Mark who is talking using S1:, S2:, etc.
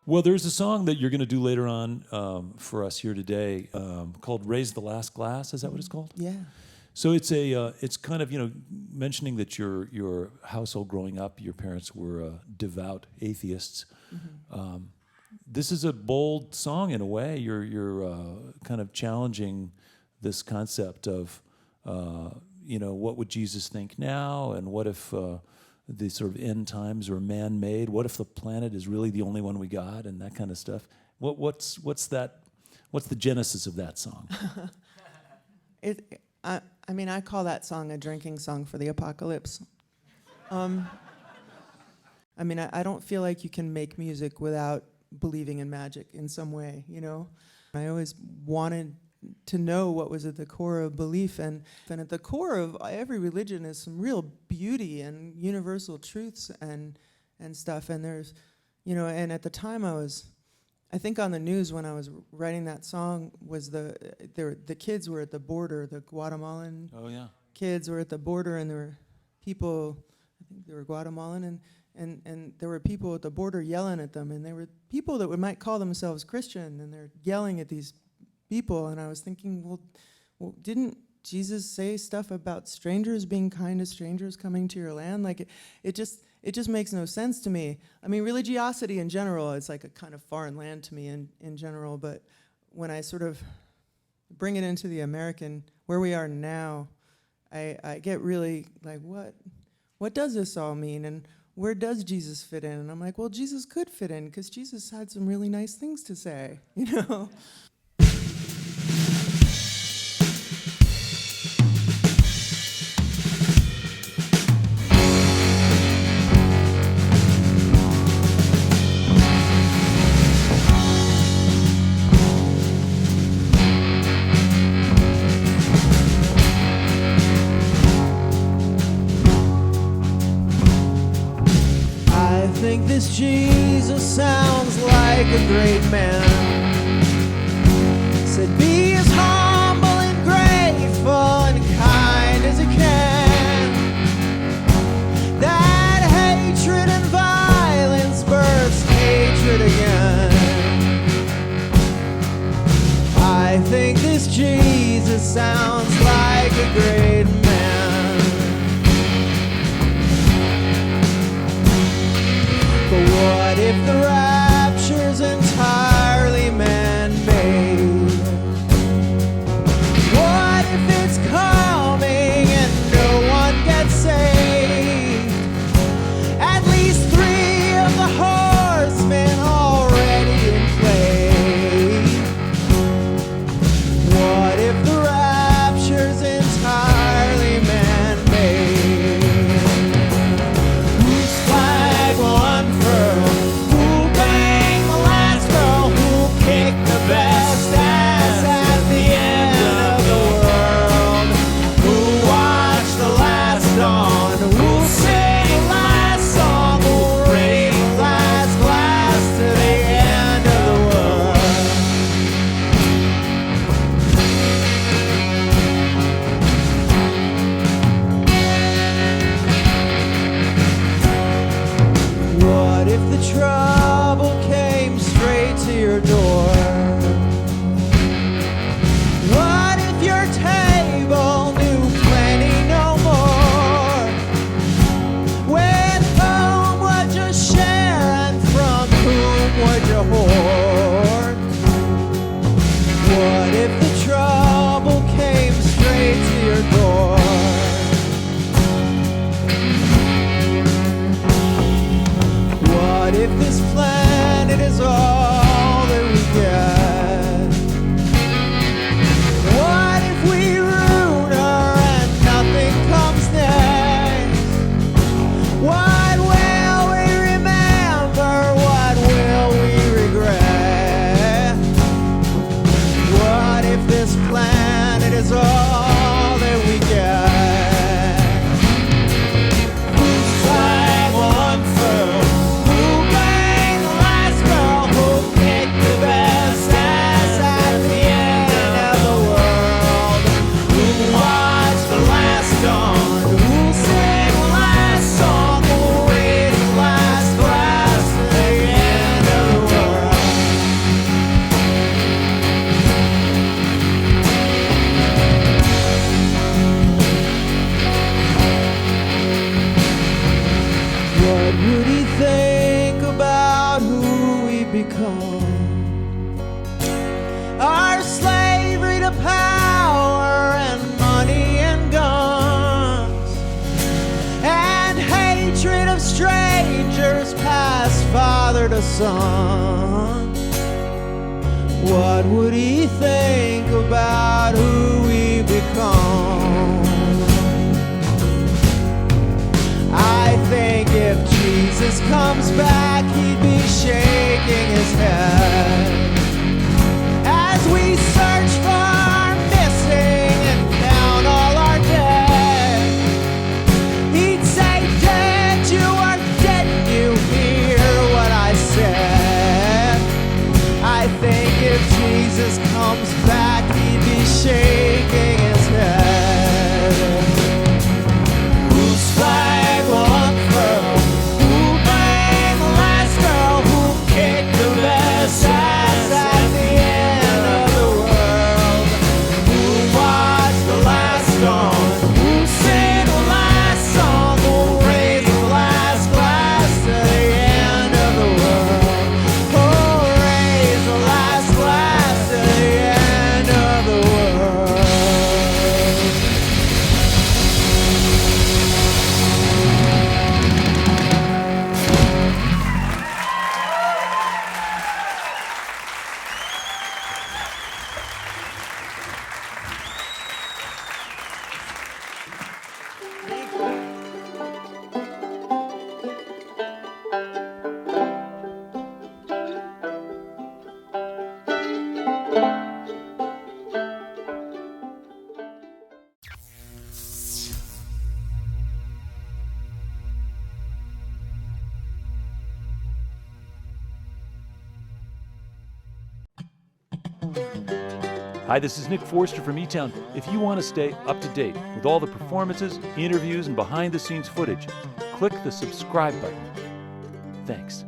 S1: Well, there's a song that you're going to do later on for us here today called "Raise the Last Glass." Is that what it's called?
S2: Yeah.
S1: So it's kind of mentioning that your household growing up, your parents were devout atheists. Mm-hmm. This is a bold song in a way. You're kind of challenging this concept of what would Jesus think now, and what if the sort of end times are man-made? What if the planet is really the only one we got, and that kind of stuff? What's that? What's the genesis of that song?
S2: I call that song a drinking song for the apocalypse. I don't feel like you can make music without believing in magic in some way, I always wanted to know what was at the core of belief, and at the core of every religion is some real beauty and universal truths and stuff. And there's, and at the time I think on the news when I was writing that song was the kids were at the border, the Guatemalan kids were at the border, and there were people, I think they were Guatemalan, and there were people at the border yelling at them, and they were people that might call themselves Christian, and they're yelling at these people, and I was thinking, well, didn't Jesus say stuff about strangers being kind to strangers coming to your land? Like it just makes no sense to me. Religiosity in general is like a kind of foreign land to me in general, but when I sort of bring it into the American, where we are now, I get really like, what does this all mean? And where does Jesus fit in? And I'm like, well, Jesus could fit in, because Jesus had some really nice things to say,
S3: I think this Jesus sounds like a great man. Said be as humble and grateful and kind as you can. That hatred and violence births hatred again. I think this Jesus sounds like a great man. But what if the rapture's entirely man-made? What if it's coming and no one gets saved? At least 3 of the horsemen already in play. What if the rapture's entirely man-made? Whose flag will unfurl? Who'll become. Our slavery to power and money and guns, and hatred of strangers passed father to son. What would he think about who we become? I think if Jesus comes back, he'd be shaking his head as we search for our missing and count all our dead. He'd say, dead, you are dead, you hear what I said. I think if Jesus comes back, he'd be shaking his head. Whose flag will unfurl? Who banged the last girl? Who kicked the best ass at the end of the world? Who watched the last storm? Who sang the last song? Who raised the last glass to the end of the world? Who raised the last glass to the end of the world?
S1: Hi, this is Nick Forster from eTown. If you want to stay up to date with all the performances, interviews, and behind-the-scenes footage, click the subscribe button. Thanks.